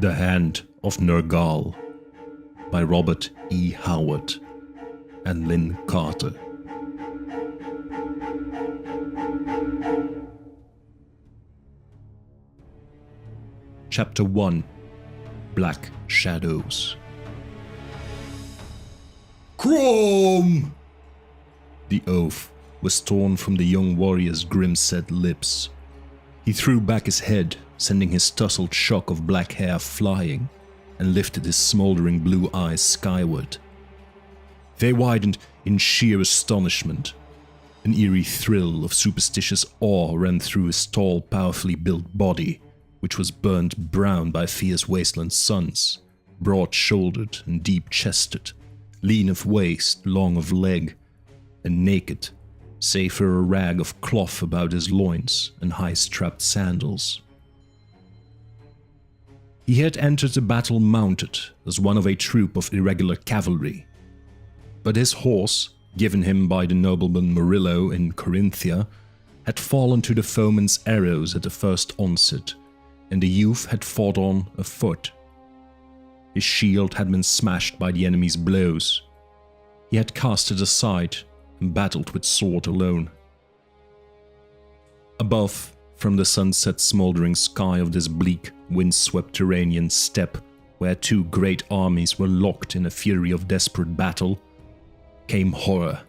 The Hand of Nergal by Robert E. Howard and Lynn Carter. Chapter 1: Black Shadows. Crom! The oath was torn from the young warrior's grim-set lips. He threw back his head, sending his tousled shock of black hair flying, and lifted his smoldering blue eyes skyward. They widened in sheer astonishment. An eerie thrill of superstitious awe ran through his tall, powerfully built body, which was burned brown by fierce wasteland suns, broad-shouldered and deep-chested, lean of waist, long of leg, and naked, save for a rag of cloth about his loins and high-strapped sandals. He had entered the battle mounted as one of a troop of irregular cavalry, but his horse, given him by the nobleman Murillo in Corinthia, had fallen to the foeman's arrows at the first onset, and the youth had fought on afoot. His shield had been smashed by the enemy's blows. He had cast it aside and battled with sword alone. Above, from the sunset smoldering sky of this bleak, windswept Turanian steppe, where two great armies were locked in a fury of desperate battle, came horror.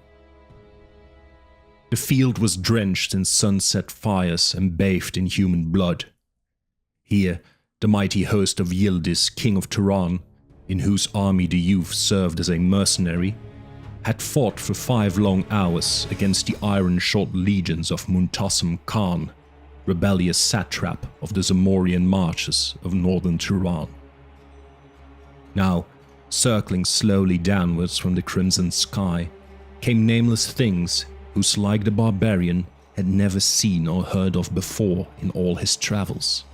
The field was drenched in sunset fires and bathed in human blood. Here, the mighty host of Yildiz, king of Turan, in whose army the youth served as a mercenary, had fought for 5 long hours against the iron-shod legions of Muntasim Khan, rebellious satrap of the Zamorian marches of northern Turan. Now, circling slowly downwards from the crimson sky, came nameless things whose like the Barbarian had never seen or heard of before in all his travels.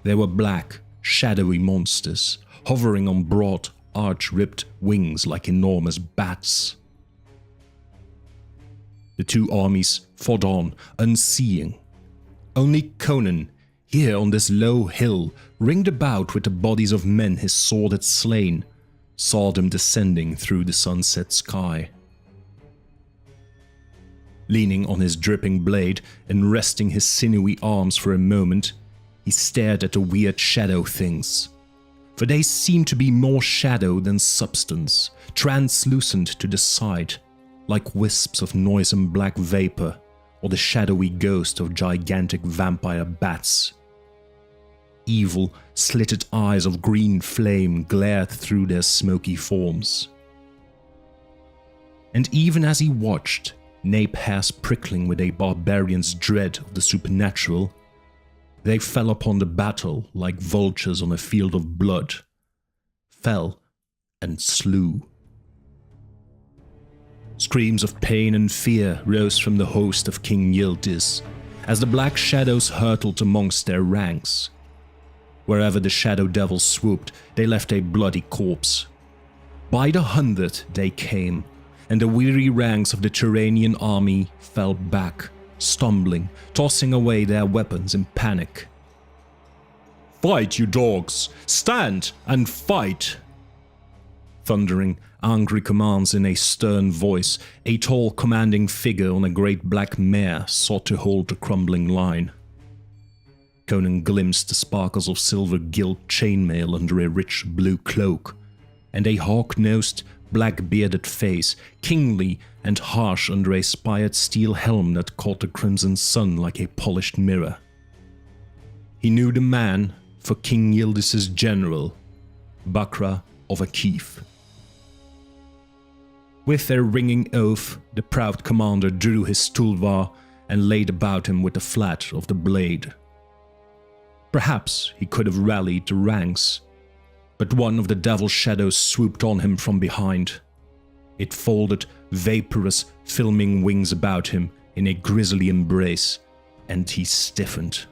They were black, shadowy monsters, hovering on broad, arch-ribbed wings like enormous bats. The two armies fought on, unseeing. Only Conan, here on this low hill, ringed about with the bodies of men his sword had slain, saw them descending through the sunset sky. Leaning on his dripping blade and resting his sinewy arms for a moment, he stared at the weird shadow things. For they seemed to be more shadow than substance, translucent to the sight, like wisps of noisome black vapor, or the shadowy ghost of gigantic vampire bats. Evil, slitted eyes of green flame glared through their smoky forms. And even as he watched, nape hairs prickling with a barbarian's dread of the supernatural, they fell upon the battle like vultures on a field of blood, fell and slew. Screams of pain and fear rose from the host of King Yildiz, as the black shadows hurtled amongst their ranks. Wherever the shadow devils swooped, they left a bloody corpse. By the 100 they came, and the weary ranks of the Turanian army fell back, stumbling, tossing away their weapons in panic. "Fight, you dogs! Stand and fight!" Thundering, angry commands in a stern voice, a tall, commanding figure on a great black mare sought to hold the crumbling line. Conan glimpsed the sparkles of silver gilt chainmail under a rich blue cloak, and a hawk-nosed, black-bearded face, kingly and harsh under a spired steel helm that caught the crimson sun like a polished mirror. He knew the man for King Yildiz's general, Bakra of Akif. With a ringing oath, the proud commander drew his tulwar and laid about him with the flat of the blade. Perhaps he could have rallied the ranks, but one of the devil's shadows swooped on him from behind. It folded vaporous, filming wings about him in a grisly embrace, and he stiffened.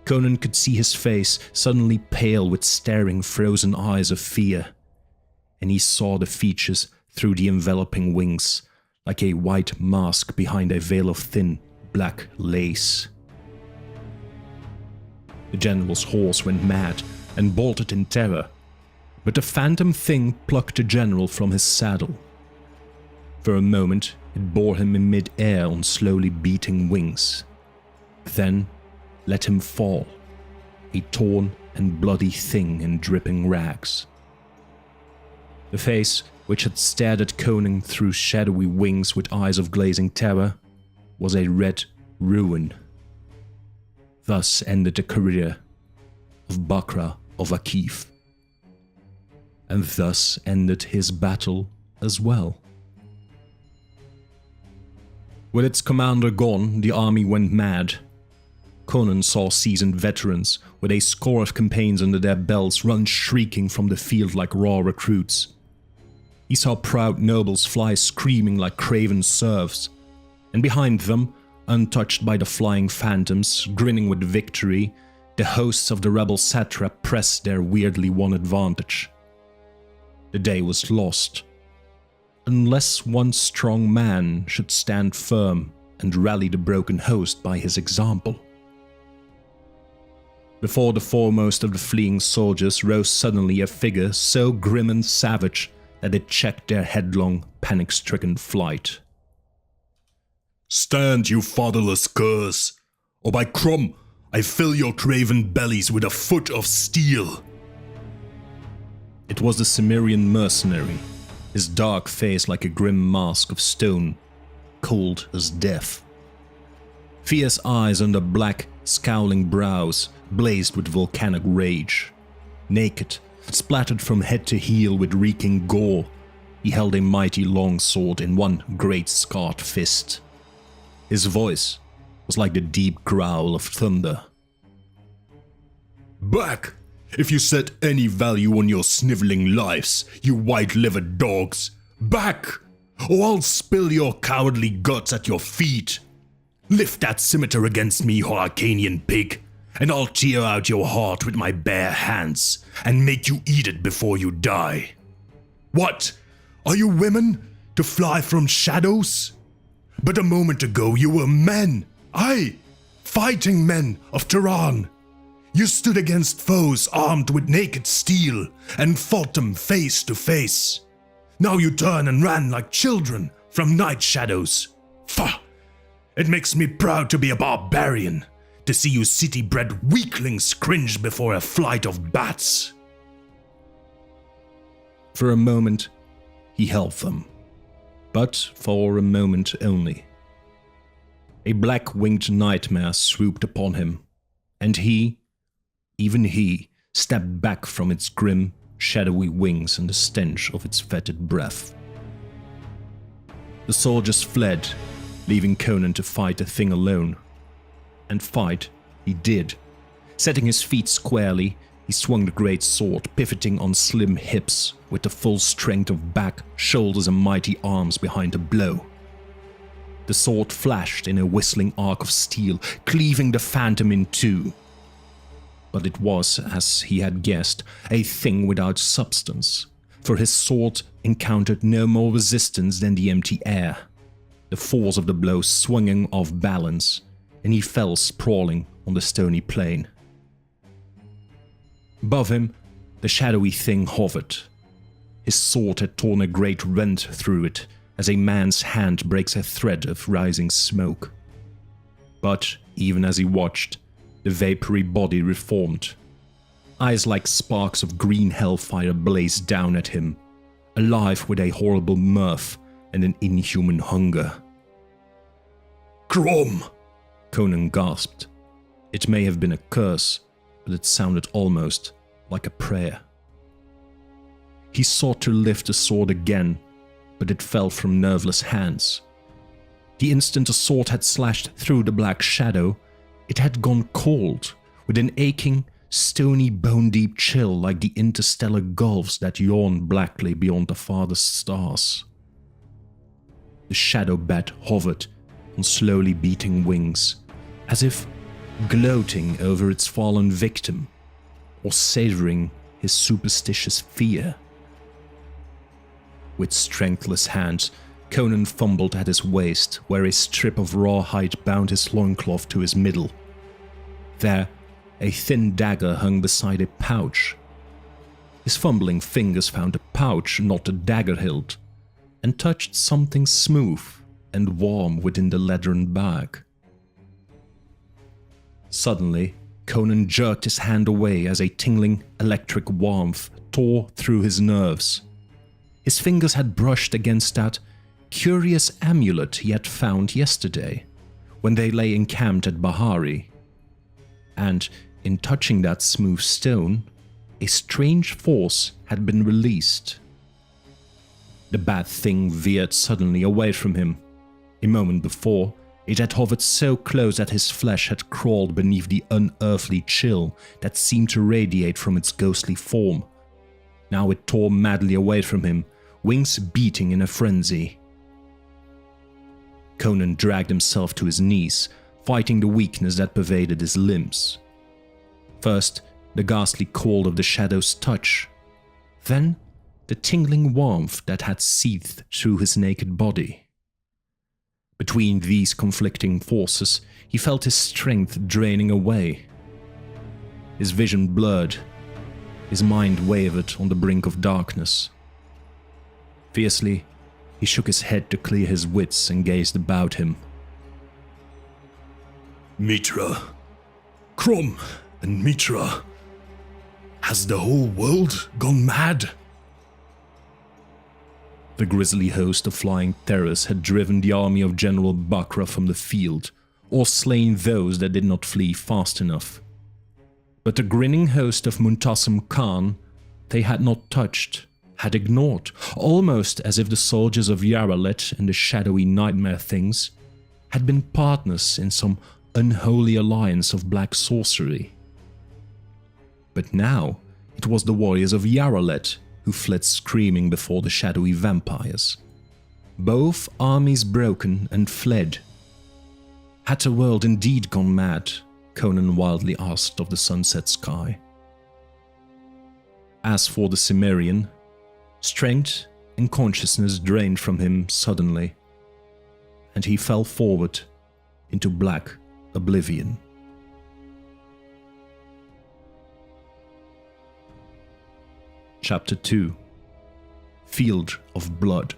Conan could see his face suddenly pale with staring, frozen eyes of fear, and he saw the features through the enveloping wings, like a white mask behind a veil of thin, black lace. The general's horse went mad and bolted in terror, but the phantom thing plucked the general from his saddle. For a moment, it bore him in mid-air on slowly beating wings, then let him fall, a torn and bloody thing in dripping rags. The face, which had stared at Conan through shadowy wings with eyes of glazing terror, was a red ruin. Thus ended the career of Bakra of Akif. And thus ended his battle as well. With its commander gone, the army went mad. Conan saw seasoned veterans with a score of campaigns under their belts run shrieking from the field like raw recruits. He saw proud nobles fly screaming like craven serfs, and behind them, untouched by the flying phantoms, grinning with victory, the hosts of the rebel satrap pressed their weirdly won advantage. The day was lost, unless one strong man should stand firm and rally the broken host by his example. Before the foremost of the fleeing soldiers rose suddenly a figure so grim and savage that it checked their headlong, panic-stricken flight. Stand, you fatherless curs, or by Crom, I fill your craven bellies with a foot of steel. It was the Cimmerian mercenary, his dark face like a grim mask of stone, cold as death. Fierce eyes under black, scowling brows blazed with volcanic rage. Naked, splattered from head to heel with reeking gore, he held a mighty longsword in one great scarred fist. His voice was like the deep growl of thunder. Back, if you set any value on your sniveling lives, you white-livered dogs. Back, or I'll spill your cowardly guts at your feet. Lift that scimitar against me, Hyrcanian pig, and I'll tear out your heart with my bare hands and make you eat it before you die. What? Are you women to fly from shadows? But a moment ago you were men, aye, fighting men of Tehran. You stood against foes armed with naked steel and fought them face to face. Now you turn and ran like children from night shadows. Pah! It makes me proud to be a barbarian, to see you city-bred weaklings cringe before a flight of bats. For a moment, he held them, but for a moment only. A black-winged nightmare swooped upon him, and he, even he, stepped back from its grim, shadowy wings and the stench of its fetid breath. The soldiers fled, leaving Conan to fight the thing alone. And fight he did. Setting his feet squarely, he swung the great sword, pivoting on slim hips, with the full strength of back, shoulders and mighty arms behind the blow. The sword flashed in a whistling arc of steel, cleaving the phantom in two. But it was, as he had guessed, a thing without substance, for his sword encountered no more resistance than the empty air. The force of the blow swung him off balance, and he fell sprawling on the stony plain. Above him, the shadowy thing hovered. His sword had torn a great rent through it, as a man's hand breaks a thread of rising smoke. But, even as he watched, the vapory body reformed. Eyes like sparks of green hellfire blazed down at him, alive with a horrible mirth and an inhuman hunger. Crom! Conan gasped. It may have been a curse, but it sounded almost like a prayer. He sought to lift the sword again, but it fell from nerveless hands. The instant the sword had slashed through the black shadow, it had gone cold, with an aching, stony, bone-deep chill like the interstellar gulfs that yawned blackly beyond the farthest stars. The shadow bat hovered on slowly beating wings, as if gloating over its fallen victim, or savoring his superstitious fear. With strengthless hands, Conan fumbled at his waist, where a strip of raw hide bound his loincloth to his middle. There, A thin dagger hung beside a pouch. His fumbling fingers found a pouch, not a dagger hilt, and touched something smooth and warm within the leathern bag. Suddenly, Conan jerked his hand away as a tingling electric warmth tore through his nerves. His fingers had brushed against that curious amulet he had found yesterday, when they lay encamped at Bahari. And in touching that smooth stone, a strange force had been released. The bad thing veered suddenly away from him. A moment before, it had hovered so close that his flesh had crawled beneath the unearthly chill that seemed to radiate from its ghostly form. Now it tore madly away from him, wings beating in a frenzy. Conan dragged himself to his knees, fighting the weakness that pervaded his limbs. First, the ghastly cold of the shadow's touch. Then, the tingling warmth that had seethed through his naked body. Between these conflicting forces, he felt his strength draining away. His vision blurred. His mind wavered on the brink of darkness. Fiercely, he shook his head to clear his wits and gazed about him. Mitra. Crom and Mitra. Has the whole world gone mad? The grisly host of flying terrors had driven the army of General Bakra from the field, or slain those that did not flee fast enough. But the grinning host of Muntasim Khan they had not touched, had ignored, almost as if the soldiers of Yaralet and the shadowy nightmare things had been partners in some unholy alliance of black sorcery. But now it was the warriors of Yaralet who fled screaming before the shadowy vampires. Both armies broken and fled. Had the world indeed gone mad? Conan wildly asked of the sunset sky. As for the Cimmerian, strength and consciousness drained from him suddenly, and he fell forward into black oblivion. Chapter 2. Field of Blood.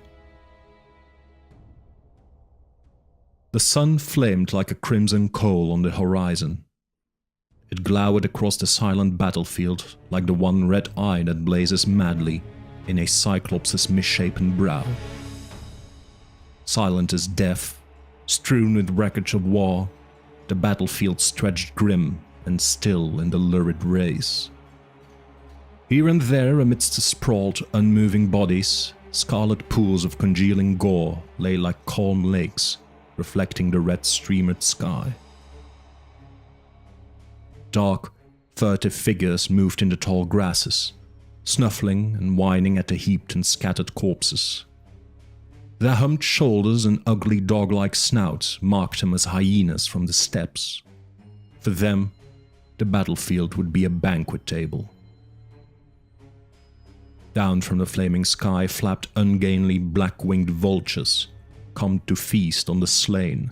The sun flamed like a crimson coal on the horizon. It glowered across the silent battlefield like the one red eye that blazes madly in a cyclops' misshapen brow. Silent as death, strewn with wreckage of war, the battlefield stretched grim and still in the lurid rays. Here and there, amidst the sprawled, unmoving bodies, scarlet pools of congealing gore lay like calm lakes, reflecting the red streamered sky. Dark, furtive figures moved in the tall grasses, snuffling and whining at the heaped and scattered corpses. Their humped shoulders and ugly dog-like snouts marked them as hyenas from the steppes. For them, the battlefield would be a banquet table. Down from the flaming sky flapped ungainly black-winged vultures, come to feast on the slain.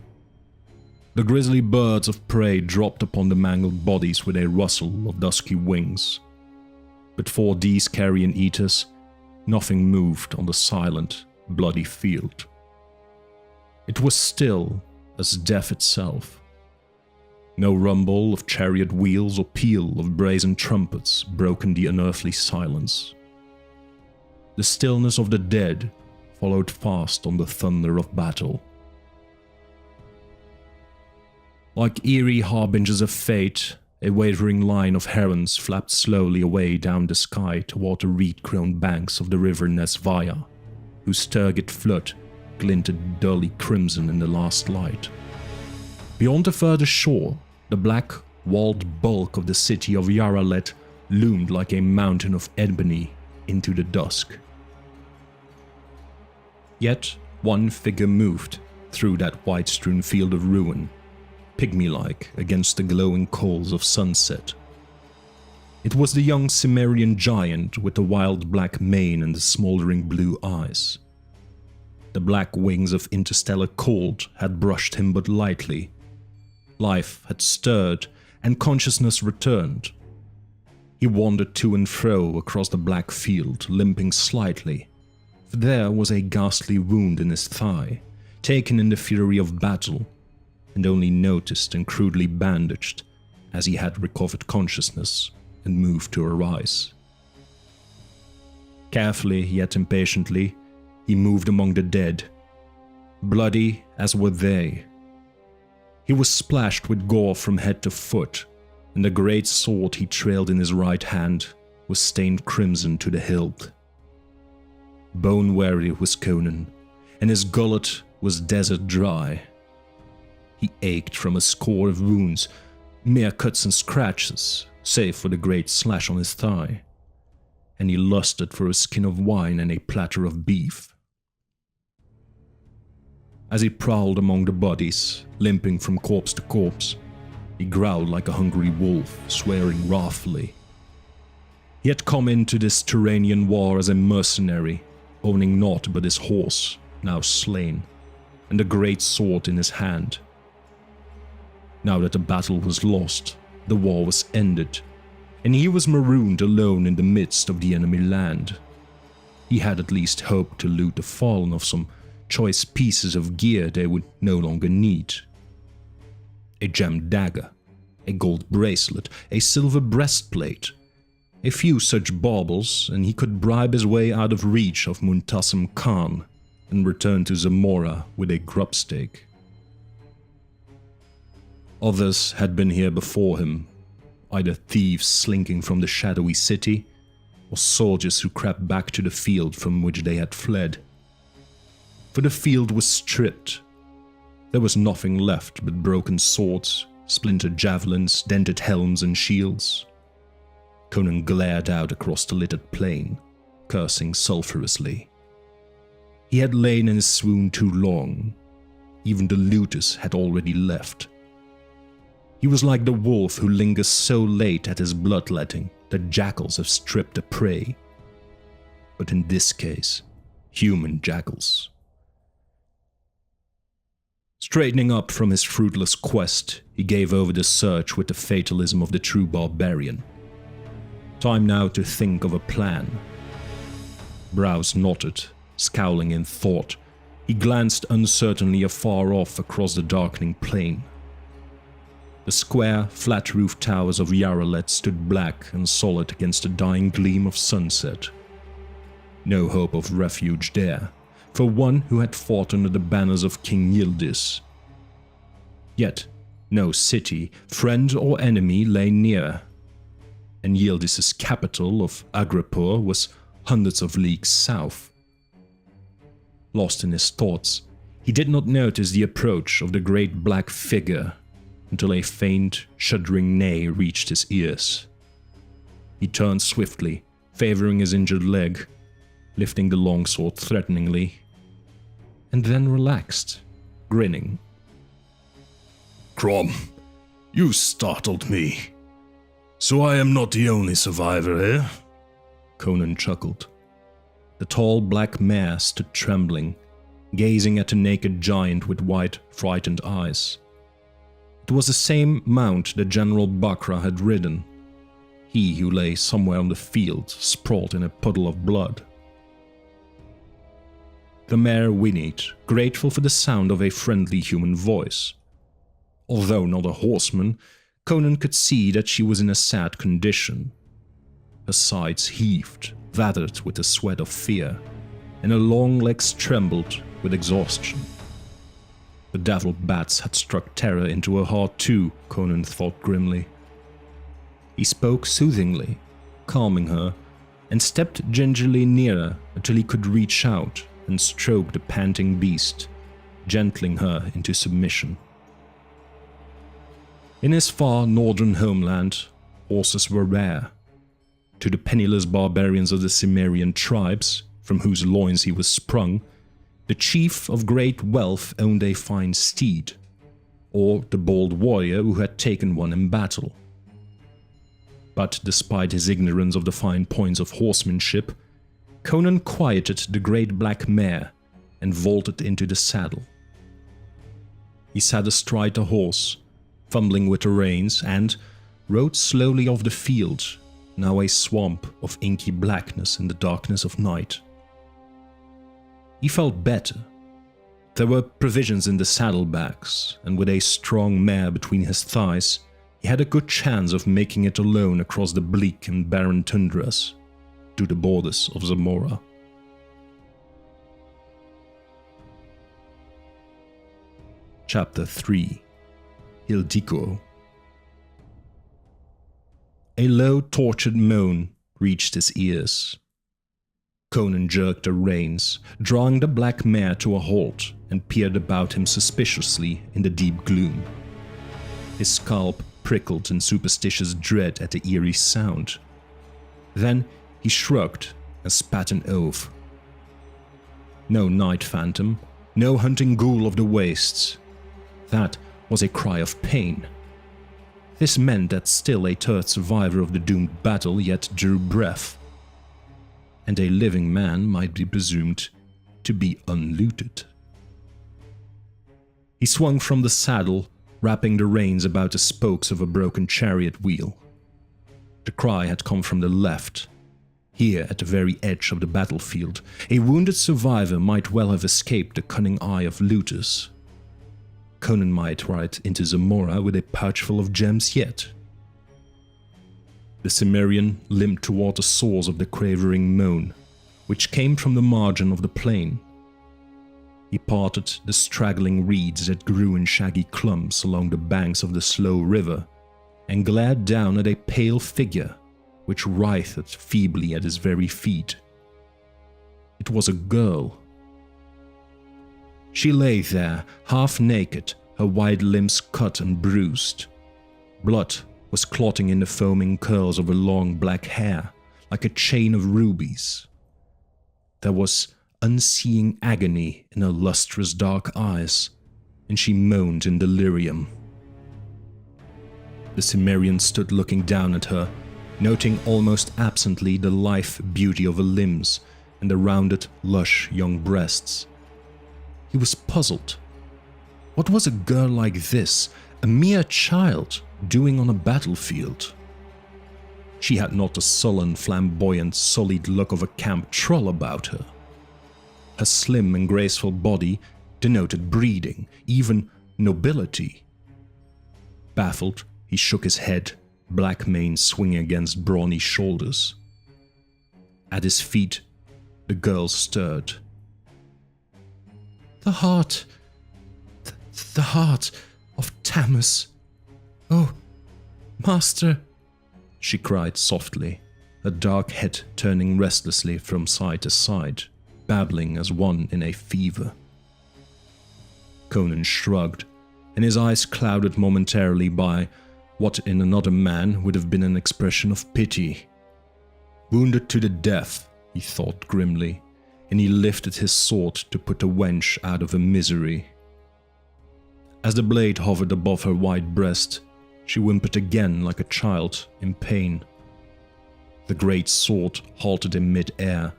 The grisly birds of prey dropped upon the mangled bodies with a rustle of dusky wings. But for these carrion eaters, nothing moved on the silent, bloody field. It was still as death itself. No rumble of chariot wheels or peal of brazen trumpets broken the unearthly silence. The stillness of the dead followed fast on the thunder of battle. Like eerie harbingers of fate, a wavering line of herons flapped slowly away down the sky toward the reed-grown banks of the river Nesvaya, whose turgid flood glinted dully crimson in the last light. Beyond the further shore, the black, walled bulk of the city of Yaralet loomed like a mountain of ebony into the dusk. Yet one figure moved through that white-strewn field of ruin, pygmy-like against the glowing coals of sunset. It was the young Cimmerian giant with the wild black mane and the smoldering blue eyes. The black wings of interstellar cold had brushed him but lightly. Life had stirred and consciousness returned. He wandered to and fro across the black field, limping slightly, for there was a ghastly wound in his thigh, taken in the fury of battle, and only noticed and crudely bandaged as he had recovered consciousness and moved to arise. Carefully yet impatiently, he moved among the dead, bloody as were they. He was splashed with gore from head to foot, and the great sword he trailed in his right hand was stained crimson to the hilt. Bone-weary was Conan, and his gullet was desert dry. He ached from a score of wounds, mere cuts and scratches, save for the great slash on his thigh, and he lusted for a skin of wine and a platter of beef. As he prowled among the bodies, limping from corpse to corpse, he growled like a hungry wolf, swearing wrathfully. He had come into this Turanian war as a mercenary, owning naught but his horse, now slain, and a great sword in his hand. Now that the battle was lost, the war was ended, and he was marooned alone in the midst of the enemy land. He had at least hoped to loot the fallen of some choice pieces of gear they would no longer need. A gemmed dagger, a gold bracelet, a silver breastplate, a few such baubles, and he could bribe his way out of reach of Muntasim Khan and return to Zamora with a grubstake. Others had been here before him, either thieves slinking from the shadowy city, or soldiers who crept back to the field from which they had fled. For the field was stripped. There was nothing left but broken swords, splintered javelins, dented helms and shields. Conan glared out across the littered plain, cursing sulphurously. He had lain in his swoon too long. Even the looters had already left. He was like the wolf who lingers so late at his bloodletting that jackals have stripped the prey. But in this case, human jackals. Straightening up from his fruitless quest, he gave over the search with the fatalism of the true barbarian. Time now to think of a plan. Brows knotted, scowling in thought, he glanced uncertainly afar off across the darkening plain. The square, flat-roofed towers of Yaralet stood black and solid against the dying gleam of sunset. No hope of refuge there, for one who had fought under the banners of King Yildiz. Yet, no city, friend or enemy lay near, and Yildiz's capital of Agripur was hundreds of leagues south. Lost in his thoughts, he did not notice the approach of the great black figure until a faint, shuddering neigh reached his ears. He turned swiftly, favoring his injured leg, lifting the longsword threateningly, and then relaxed, grinning. Crom, you startled me. So I am not the only survivor here? Conan chuckled. The tall black mare stood trembling, gazing at the naked giant with wide, frightened eyes. It was the same mount that General Bakra had ridden, he who lay somewhere on the field, sprawled in a puddle of blood. The mare whinnied, grateful for the sound of a friendly human voice. Although not a horseman, Conan could see that she was in a sad condition. Her sides heaved, lathered with the sweat of fear, and her long legs trembled with exhaustion. The devil bats had struck terror into her heart too, Conan thought grimly. He spoke soothingly, calming her, and stepped gingerly nearer until he could reach out and stroke the panting beast, gentling her into submission. In his far northern homeland, horses were rare. To the penniless barbarians of the Cimmerian tribes, from whose loins he was sprung, the chief of great wealth owned a fine steed, or the bold warrior who had taken one in battle. But despite his ignorance of the fine points of horsemanship, Conan quieted the great black mare and vaulted into the saddle. He sat astride the horse, fumbling with the reins, and, rode slowly off the field, now a swamp of inky blackness in the darkness of night. He felt better. There were provisions in the saddlebags, and with a strong mare between his thighs, he had a good chance of making it alone across the bleak and barren tundras to the borders of Zamora. Chapter 3. Hildiko. A low, tortured moan reached his ears. Conan jerked the reins, drawing the black mare to a halt, and peered about him suspiciously in the deep gloom. His scalp prickled in superstitious dread at the eerie sound. Then he shrugged and spat an oath. No night phantom, no hunting ghoul of the wastes. That was a cry of pain. This meant that still a third survivor of the doomed battle yet drew breath, and a living man might be presumed to be unlooted. He swung from the saddle, wrapping the reins about the spokes of a broken chariot wheel. The cry had come from the left. Here, at the very edge of the battlefield, a wounded survivor might well have escaped the cunning eye of looters. Conan might ride into Zamora with a pouch full of gems yet. The Cimmerian limped toward the source of the quavering moan, which came from the margin of the plain. He parted the straggling reeds that grew in shaggy clumps along the banks of the slow river, and glared down at a pale figure which writhed feebly at his very feet. It was a girl. She lay there, half naked, her white limbs cut and bruised. Blood was clotting in the foaming curls of her long black hair, like a chain of rubies. There was unseeing agony in her lustrous dark eyes, and she moaned in delirium. The Cimmerian stood looking down at her, noting almost absently the lithe beauty of her limbs and the rounded, lush young breasts. He was puzzled. What was a girl like this, a mere child, doing on a battlefield? She had not the sullen, flamboyant, solid look of a camp troll about her. Her slim and graceful body denoted breeding, even nobility. Baffled, he shook his head, black mane swinging against brawny shoulders. At his feet, the girl stirred. The heart of Tammuz. Oh, master, she cried softly, her dark head turning restlessly from side to side, babbling as one in a fever. Conan shrugged, and his eyes clouded momentarily by what in another man would have been an expression of pity. Wounded to the death, he thought grimly, and he lifted his sword to put the wench out of her misery. As the blade hovered above her white breast, she whimpered again like a child in pain. The great sword halted in mid-air,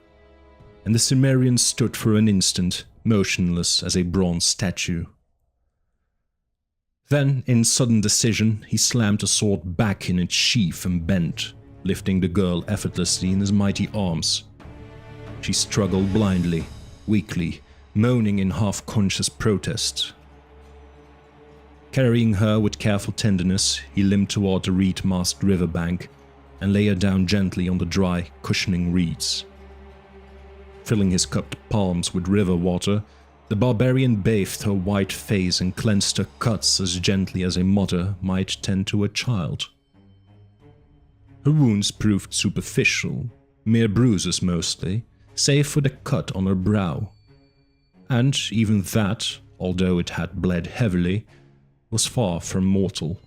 and the Cimmerian stood for an instant, motionless as a bronze statue. Then, in sudden decision, he slammed the sword back in its sheath and bent, lifting the girl effortlessly in his mighty arms. She struggled blindly, weakly, moaning in half-conscious protest. Carrying her with careful tenderness, he limped toward the reed-masked riverbank and lay her down gently on the dry, cushioning reeds. Filling his cupped palms with river water, the barbarian bathed her white face and cleansed her cuts as gently as a mother might tend to a child. Her wounds proved superficial, mere bruises mostly, save for the cut on her brow. And even that, although it had bled heavily, was far from mortal.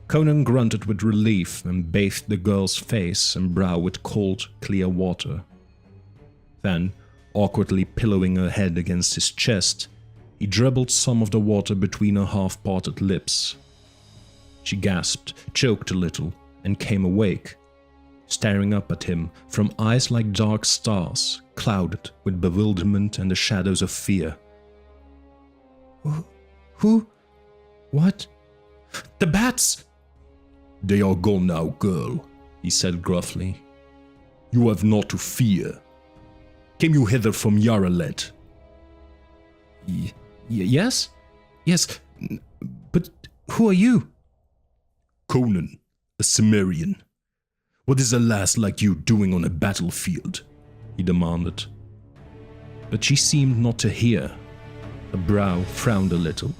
Conan grunted with relief and bathed the girl's face and brow with cold, clear water. Then, awkwardly pillowing her head against his chest, he dribbled some of the water between her half-parted lips. She gasped, choked a little, and came awake, staring up at him from eyes like dark stars, clouded with bewilderment and the shadows of fear. Who? What? The bats! They are gone now, girl, he said gruffly. You have naught to fear. Came you hither from Yaralet? Yes? Yes, but who are you? Conan, a Cimmerian. What is a lass like you doing on a battlefield? He demanded. But she seemed not to hear. Her brow frowned a little,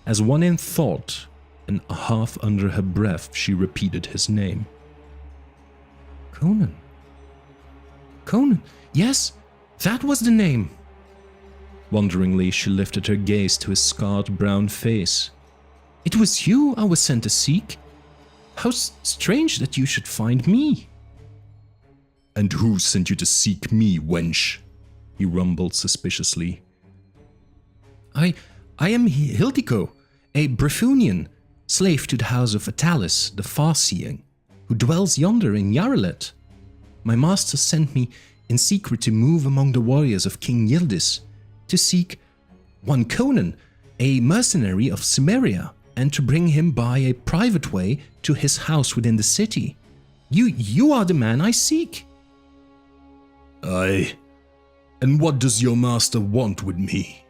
as one in thought, and half under her breath she repeated his name. Conan. Conan, yes, that was the name. Wonderingly, she lifted her gaze to his scarred brown face. It was you I was sent to seek. How strange that you should find me. And who sent you to seek me, wench? He rumbled suspiciously. I am Hildiko, a Brefunian, slave to the house of Atalis, the Farseeing, who dwells yonder in Yaralet. My master sent me in secret to move among the warriors of King Yildiz, to seek one Conan, a mercenary of Cimmeria, and to bring him by a private way to his house within the city. You are the man I seek. Aye. And what does your master want with me?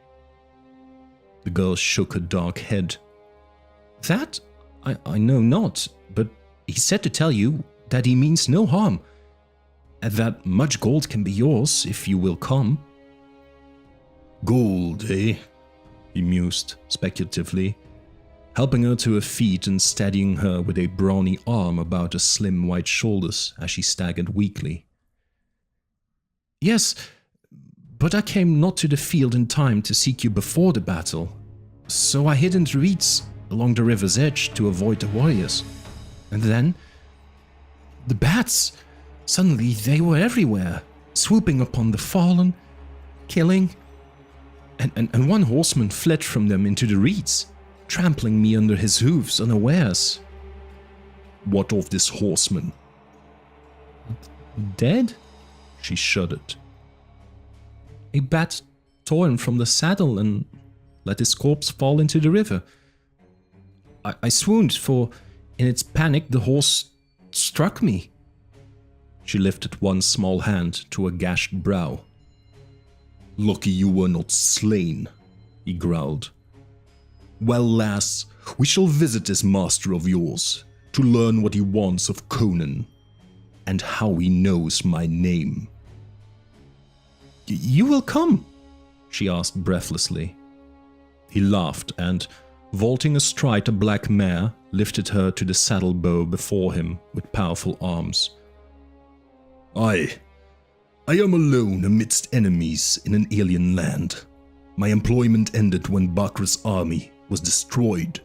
The girl shook her dark head. That I know not, but he said to tell you that he means no harm, and that much gold can be yours if you will come. Gold, eh? He mused speculatively, helping her to her feet and steadying her with a brawny arm about her slim white shoulders as she staggered weakly. Yes, but I came not to the field in time to seek you before the battle, so I hid in the reeds along the river's edge to avoid the warriors. And then, the bats, suddenly they were everywhere, swooping upon the fallen, killing, and one horseman fled from them into the reeds, trampling me under his hooves unawares. What of this horseman? Dead? She shuddered. A bat tore him from the saddle and let his corpse fall into the river. I swooned, for in its panic the horse struck me. She lifted one small hand to a gashed brow. Lucky you were not slain, he growled. Well, lass, we shall visit this master of yours to learn what he wants of Conan and how he knows my name. You will come? She asked breathlessly. He laughed and, vaulting astride a black mare, lifted her to the saddle bow before him with powerful arms. I am alone amidst enemies in an alien land. My employment ended when Bakra's army was destroyed.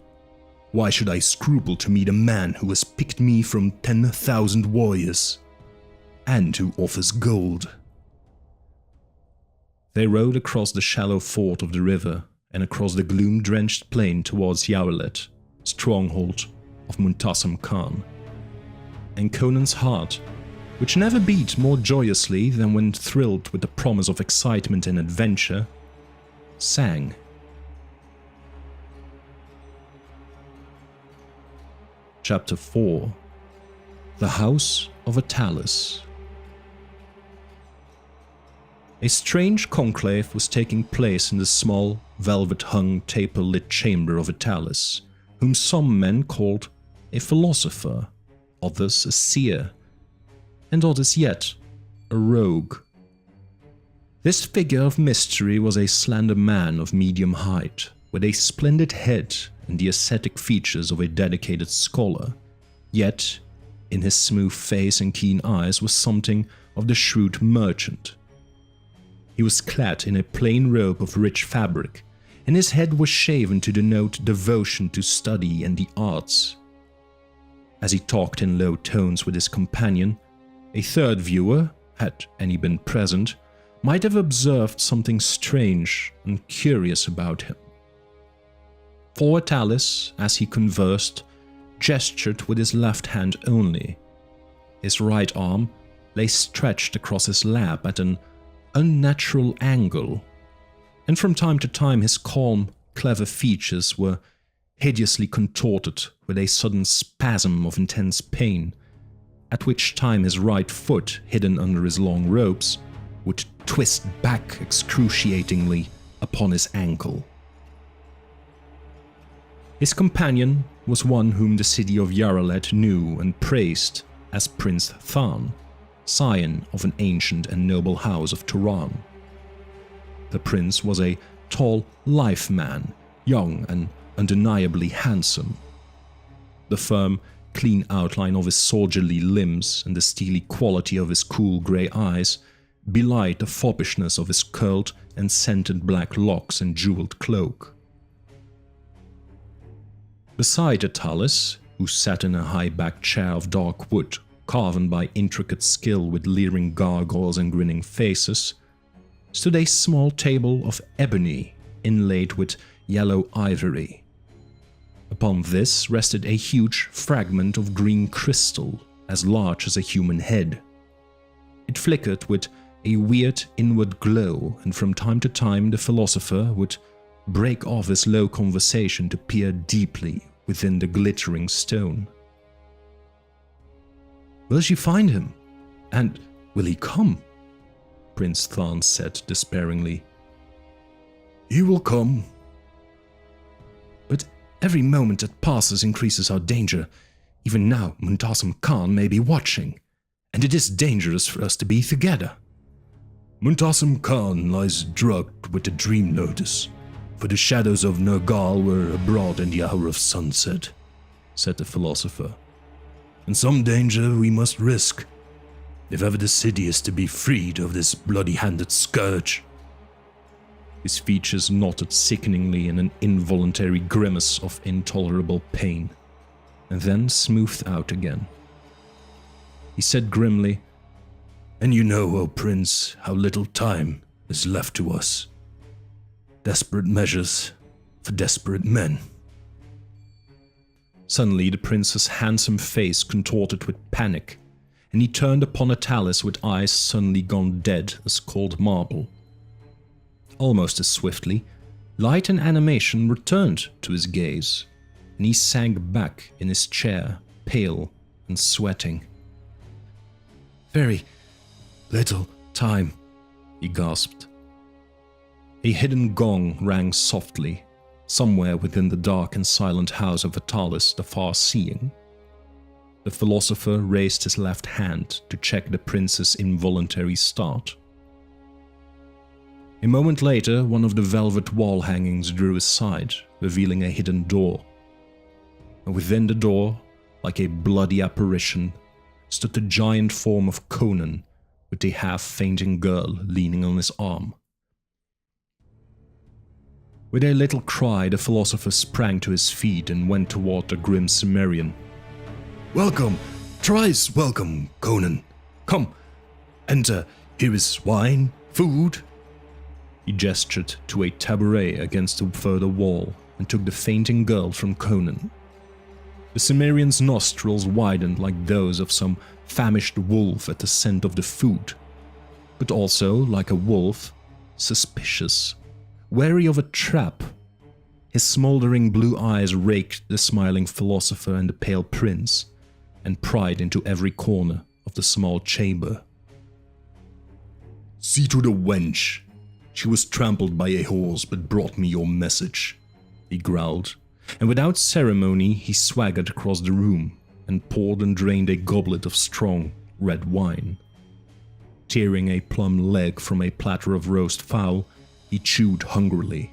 Why should I scruple to meet a man who has picked me from 10,000 warriors, and who offers gold? They rode across the shallow ford of the river and across the gloom-drenched plain towards Yaralet, stronghold of Muntassam Khan. And Conan's heart, which never beat more joyously than when thrilled with the promise of excitement and adventure, sang. Chapter 4. The House of Atalis. A strange conclave was taking place in the small, velvet-hung, taper-lit chamber of Atalis, whom some men called a philosopher, others a seer, and others yet a rogue. This figure of mystery was a slender man of medium height, with a splendid head and the ascetic features of a dedicated scholar, yet in his smooth face and keen eyes was something of the shrewd merchant. He was clad in a plain robe of rich fabric, and his head was shaven to denote devotion to study and the arts. As he talked in low tones with his companion, a third viewer, had any been present, might have observed something strange and curious about him. For Atalis, as he conversed, gestured with his left hand only. His right arm lay stretched across his lap at an unnatural angle, and from time to time his calm, clever features were hideously contorted with a sudden spasm of intense pain, at which time his right foot, hidden under his long robes, would twist back excruciatingly upon his ankle. His companion was one whom the city of Yaralet knew and praised as Prince Than, scion of an ancient and noble house of Turan. The prince was a tall, lithe man, young and undeniably handsome. The firm, clean outline of his soldierly limbs and the steely quality of his cool grey eyes belied the foppishness of his curled and scented black locks and jeweled cloak. Beside Atalis, who sat in a high-backed chair of dark wood, carven by intricate skill with leering gargoyles and grinning faces, stood a small table of ebony inlaid with yellow ivory. Upon this rested a huge fragment of green crystal as large as a human head. It flickered with a weird inward glow, and from time to time the philosopher would break off his low conversation to peer deeply within the glittering stone. "Will she find him? And will he come?" Prince Than said despairingly. "He will come." "But every moment that passes increases our danger. Even now, Muntasam Khan may be watching, and it is dangerous for us to be together." Muntasam Khan lies drugged with the dream lotus, for the shadows of Nergal were abroad in the hour of sunset, said the philosopher. "And some danger we must risk, if ever the city is to be freed of this bloody-handed scourge." His features knotted sickeningly in an involuntary grimace of intolerable pain, and then smoothed out again. He said grimly, "And you know, O Prince, how little time is left to us. Desperate measures for desperate men." Suddenly the prince's handsome face contorted with panic, and he turned upon Atalis with eyes suddenly gone dead as cold marble. Almost as swiftly, light and animation returned to his gaze, and he sank back in his chair, pale and sweating. "Very little time," he gasped. A hidden gong rang softly, somewhere within the dark and silent house of Atalis the Far-Seeing. The philosopher raised his left hand to check the prince's involuntary start. A moment later, one of the velvet wall hangings drew aside, revealing a hidden door. And within the door, like a bloody apparition, stood the giant form of Conan, with the half-fainting girl leaning on his arm. With a little cry, the philosopher sprang to his feet and went toward the grim Cimmerian. "Welcome, thrice welcome, Conan. Come, enter. Here is wine, food." He gestured to a tabouret against the further wall and took the fainting girl from Conan. The Cimmerian's nostrils widened like those of some famished wolf at the scent of the food, but also, like a wolf, suspicious, wary of a trap. His smoldering blue eyes raked the smiling philosopher and the pale prince, and pried into every corner of the small chamber. "See to the wench. She was trampled by a horse but brought me your message," he growled, and without ceremony he swaggered across the room and poured and drained a goblet of strong, red wine. Tearing a plum leg from a platter of roast fowl, he chewed hungrily.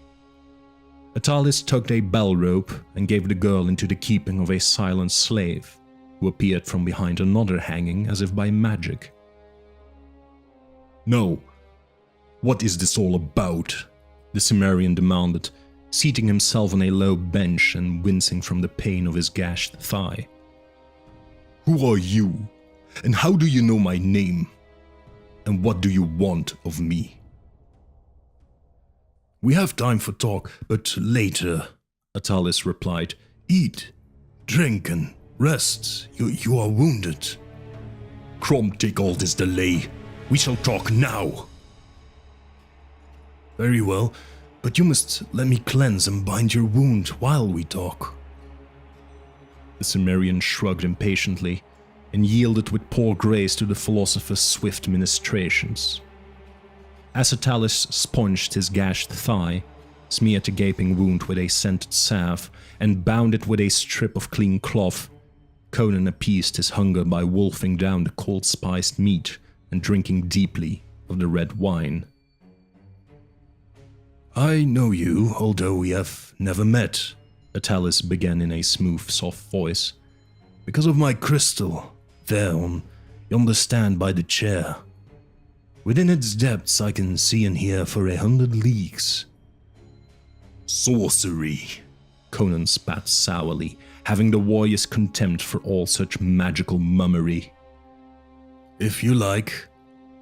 Atalis tugged a bell rope and gave the girl into the keeping of a silent slave, who appeared from behind another hanging as if by magic. "No. What is this all about?" the Cimmerian demanded, seating himself on a low bench and wincing from the pain of his gashed thigh. "Who are you? And how do you know my name? And what do you want of me?" "We have time for talk, but later," Atalis replied. "Eat, drink, and rest. You are wounded." "Crom, take all this delay. We shall talk now." "Very well, but you must let me cleanse and bind your wound while we talk." The Cimmerian shrugged impatiently and yielded with poor grace to the philosopher's swift ministrations. As Atalis sponged his gashed thigh, smeared the gaping wound with a scented salve, and bound it with a strip of clean cloth, Conan appeased his hunger by wolfing down the cold spiced meat and drinking deeply of the red wine. I know you, although we have never met, Atalis began in a smooth, soft voice. because of my crystal, there on yonder stand by the chair. Within its depths I can see and hear for 100 leagues. Sorcery, Conan spat sourly, having the warrior's contempt for all such magical mummery. If you like,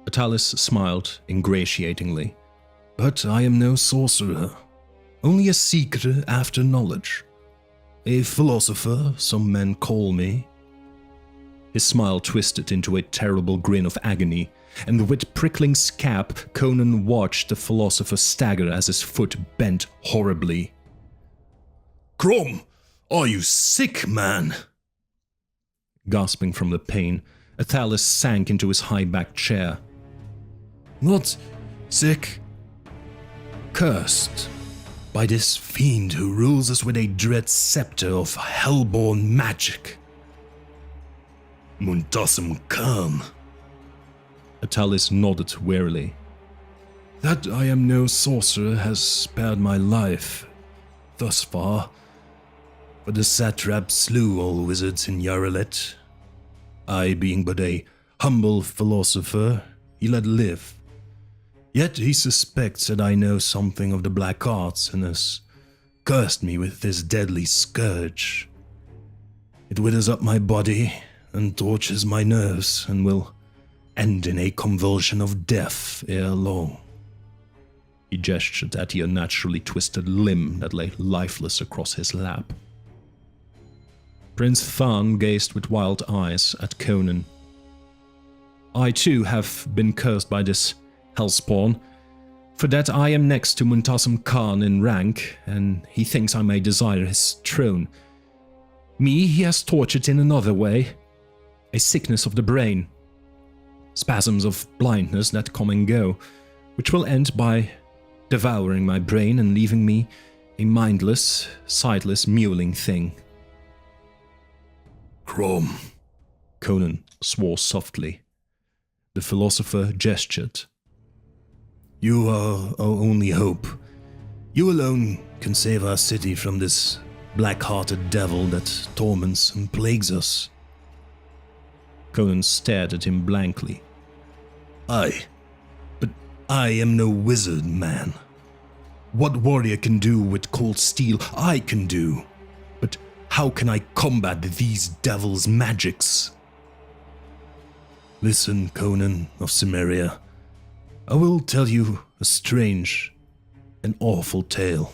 Atalis smiled ingratiatingly. But I am no sorcerer, only a seeker after knowledge. A philosopher, some men call me. His smile twisted into a terrible grin of agony, and with prickling scab, Conan watched the philosopher stagger as his foot bent horribly. Crom, are you sick, man? Gasping from the pain, Atalis sank into his high-backed chair. Not sick. Cursed by this fiend who rules us with a dread scepter of hellborn magic. Muntassim Khan. Atalis nodded wearily. That I am no sorcerer has spared my life, thus far. But the satrap slew all wizards in Yaralet. I, being but a humble philosopher, he let live. Yet he suspects that I know something of the black arts and has cursed me with this deadly scourge. It withers up my body and tortures my nerves and will end in a convulsion of death ere long. He gestured at the unnaturally twisted limb that lay lifeless across his lap. Prince Than gazed with wild eyes at Conan. I too have been cursed by this hellspawn. For that I am next to Muntassim Khan in rank, and he thinks I may desire his throne. Me he has tortured in another way. A sickness of the brain. Spasms of blindness that come and go, which will end by devouring my brain and leaving me a mindless, sightless, mewling thing. Crom, Conan swore softly. The philosopher gestured. You are our only hope. You alone can save our city from this black-hearted devil that torments and plagues us. Conan stared at him blankly. Aye, but I am no wizard, man. What warrior can do with cold steel I can do, but how can I combat these devils' magics? Listen, Conan of Cimmeria, I will tell you a strange and awful tale.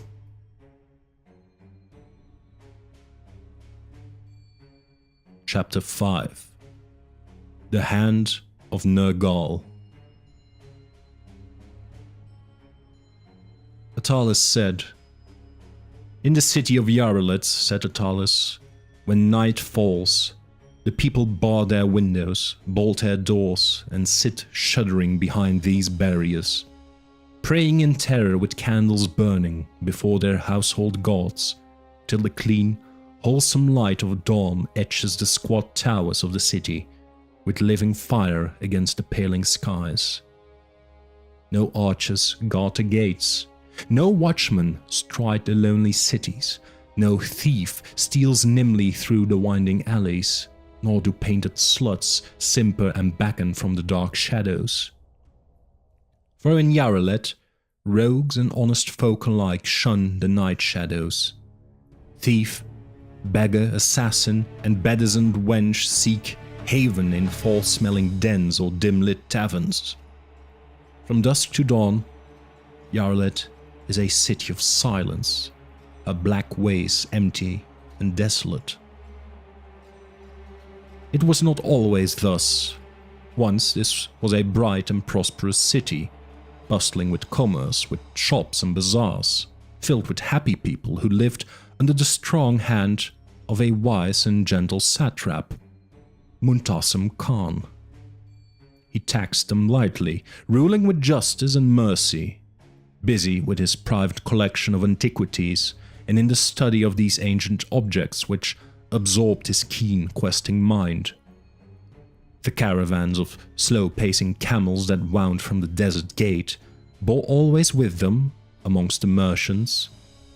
Chapter 5. The Hand of Nergal. Atalis said, In the city of Yaralet, said Atalis, when night falls, the people bar their windows, bolt their doors, and sit shuddering behind these barriers, praying in terror with candles burning before their household gods, till the clean, wholesome light of dawn etches the squat towers of the city with living fire against the paling skies. No archers guard the gates, no watchman stride the lonely cities, no thief steals nimbly through the winding alleys, nor do painted sluts simper and beckon from the dark shadows. For in Yaralet, rogues and honest folk alike shun the night shadows. Thief, beggar, assassin, and bedizened wench seek haven in foul-smelling dens or dim-lit taverns. From dusk to dawn, Yaralet is a city of silence, her black ways empty and desolate. It was not always thus. Once this was a bright and prosperous city, bustling with commerce, with shops and bazaars, filled with happy people who lived under the strong hand of a wise and gentle satrap, Muntasim Khan. He taxed them lightly, ruling with justice and mercy, busy with his private collection of antiquities and in the study of these ancient objects which absorbed his keen, questing mind. The caravans of slow-pacing camels that wound from the desert gate bore always with them, amongst the merchants,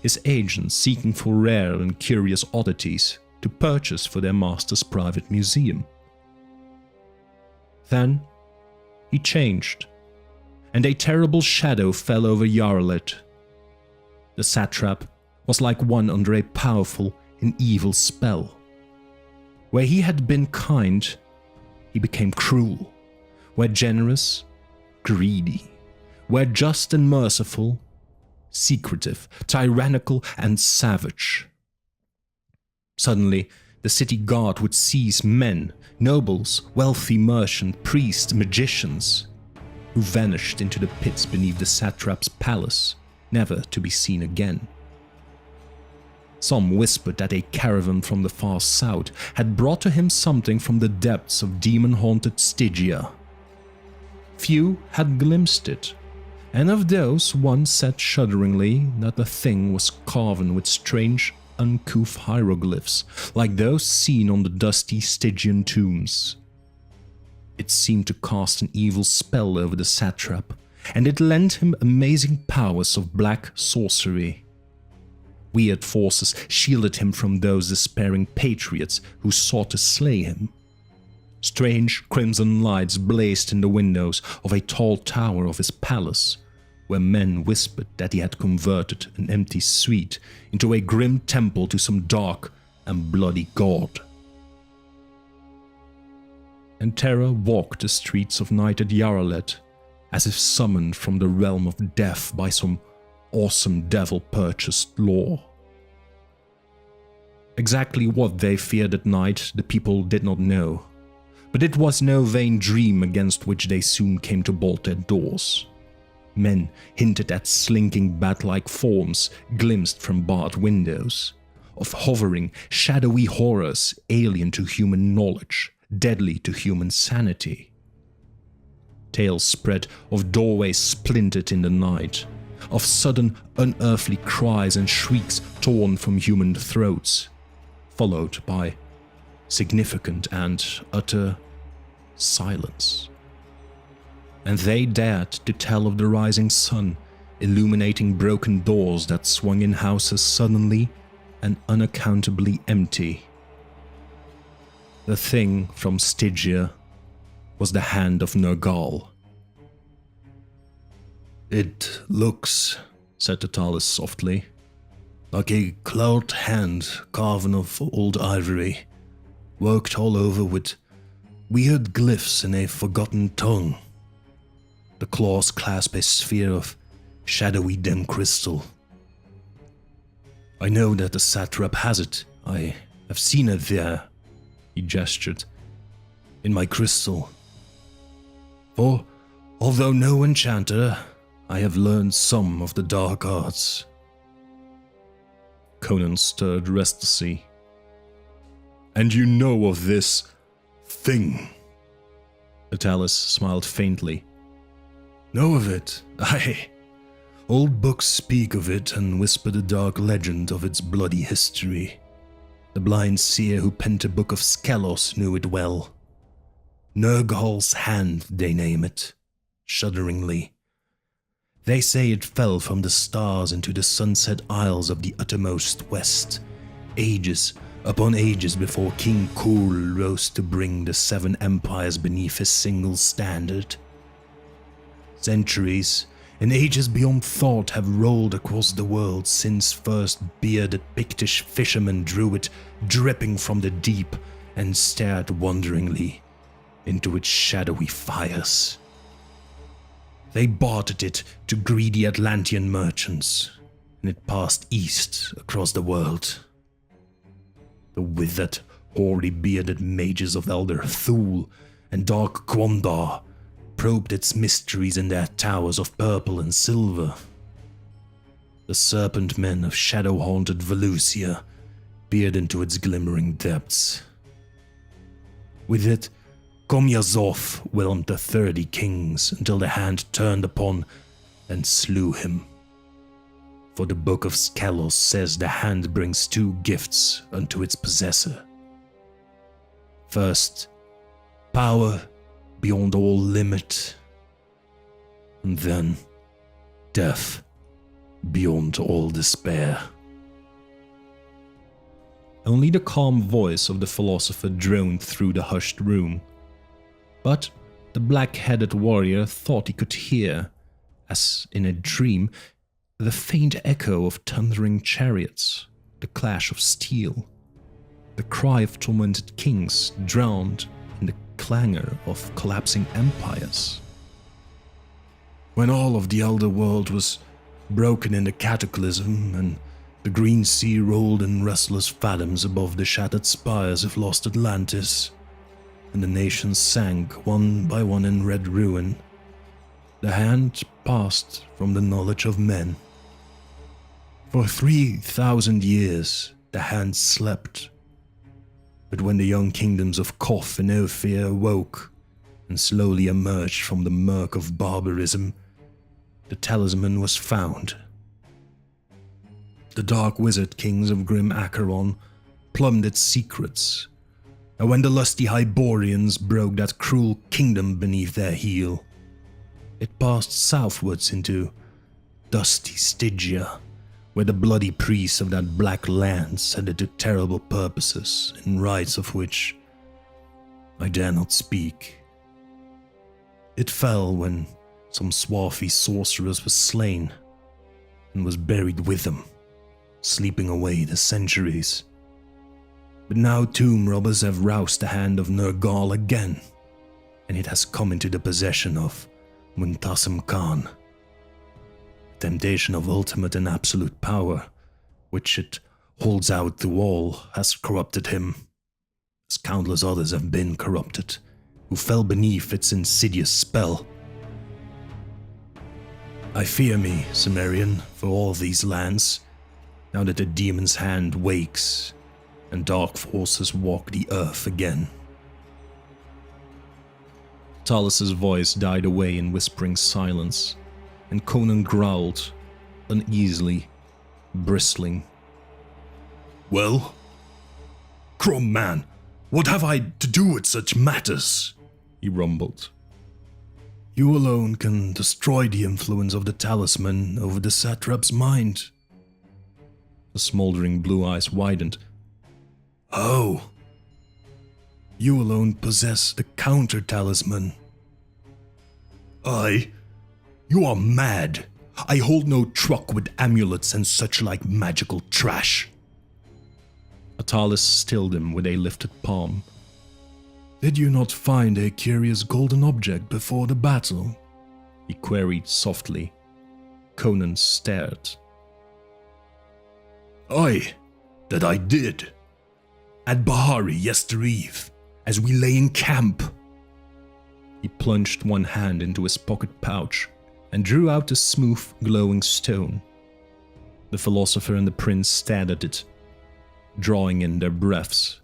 his agents seeking for rare and curious oddities to purchase for their master's private museum. Then he changed, and a terrible shadow fell over Yarlet. The satrap was like one under a powerful and evil spell. Where he had been kind, he became cruel. Where generous, greedy. Where just and merciful, secretive, tyrannical, and savage. Suddenly, the city guard would seize men, nobles, wealthy merchants, priests, magicians, who vanished into the pits beneath the satrap's palace, never to be seen again. Some whispered that a caravan from the far south had brought to him something from the depths of demon-haunted Stygia. Few had glimpsed it, and of those one said shudderingly that the thing was carven with strange, uncouth hieroglyphs, like those seen on the dusty Stygian tombs. It seemed to cast an evil spell over the satrap, and it lent him amazing powers of black sorcery. Weird forces shielded him from those despairing patriots who sought to slay him. Strange crimson lights blazed in the windows of a tall tower of his palace, where men whispered that he had converted an empty suite into a grim temple to some dark and bloody god. And terror walked the streets of night at Yarlet, as if summoned from the realm of death by some awesome devil-purchased law. Exactly what they feared at night the people did not know, but it was no vain dream against which they soon came to bolt their doors. Men hinted at slinking bat-like forms glimpsed from barred windows, of hovering, shadowy horrors alien to human knowledge, deadly to human sanity. Tales spread of doorways splintered in the night, of sudden unearthly cries and shrieks torn from human throats, followed by significant and utter silence. And they dared to tell of the rising sun illuminating broken doors that swung in houses suddenly and unaccountably empty. The thing from Stygia was the hand of Nergal. "It looks," said the Talus softly, "like a clawed hand carven of old ivory, worked all over with weird glyphs in a forgotten tongue. The claws clasp a sphere of shadowy dim crystal. I know that the satrap has it. I have seen it there," he gestured, "in my crystal. For, although no enchanter, I have learned some of the dark arts." Conan stirred restlessly. "And you know of this thing?" Atalis smiled faintly. "Know of it? Aye. Old books speak of it and whisper the dark legend of its bloody history. The blind seer who penned a book of Skelos knew it well. Nergal's hand, they name it, shudderingly. They say it fell from the stars into the sunset isles of the uttermost west, ages upon ages before King Kul rose to bring the 7 empires beneath his single standard. Centuries and ages beyond thought have rolled across the world since first bearded Pictish fishermen drew it dripping from the deep and stared wonderingly into its shadowy fires. They bartered it to greedy Atlantean merchants, and it passed east across the world. The withered, hoary bearded mages of Elder Thul and Dark Quandar probed its mysteries in their towers of purple and silver. The serpent men of shadow-haunted Volusia peered into its glimmering depths. With it, Komyazov whelmed the 30 kings until the hand turned upon and slew him. For the Book of Skelos says the hand brings 2 gifts unto its possessor. First, power beyond all limit, and then death beyond all despair. Only the calm voice of the philosopher droned through the hushed room, but the black-headed warrior thought he could hear, as in a dream, the faint echo of thundering chariots, the clash of steel, the cry of tormented kings drowned in the clangor of collapsing empires. When all of the elder world was broken in the cataclysm and the green sea rolled in restless fathoms above the shattered spires of lost Atlantis, and the nations sank one by one in red ruin, the hand passed from the knowledge of men. For 3,000 years the hand slept, but when the young kingdoms of Koth and Ophir awoke and slowly emerged from the murk of barbarism, the talisman was found. The dark wizard kings of grim Acheron plumbed its secrets, and when the lusty Hyborians broke that cruel kingdom beneath their heel, it passed southwards into dusty Stygia, where the bloody priests of that black land set it to terrible purposes in rites of which I dare not speak. It fell when some swarthy sorcerers was slain and was buried with them, sleeping away the centuries. But now tomb robbers have roused the hand of Nergal again, and it has come into the possession of Muntasim Khan. Temptation of ultimate and absolute power, which it holds out to all, has corrupted him, as countless others have been corrupted, who fell beneath its insidious spell. I fear me, Cimmerian, for all these lands, now that the demon's hand wakes and dark forces walk the earth again. Talus's voice died away in whispering silence, and Conan growled, uneasily, bristling. Well? Crom man, what have I to do with such matters? He rumbled. You alone can destroy the influence of the talisman over the satrap's mind. The smoldering blue eyes widened. Oh. You alone possess the counter-talisman. You are mad. I hold no truck with amulets and such like magical trash. Talus stilled him with a lifted palm. Did you not find a curious golden object before the battle? He queried softly. Conan stared. Aye, that I did. At Bahari yestereve, as we lay in camp. He plunged one hand into his pocket pouch and drew out a smooth, glowing stone. The philosopher and the prince stared at it, drawing in their breaths.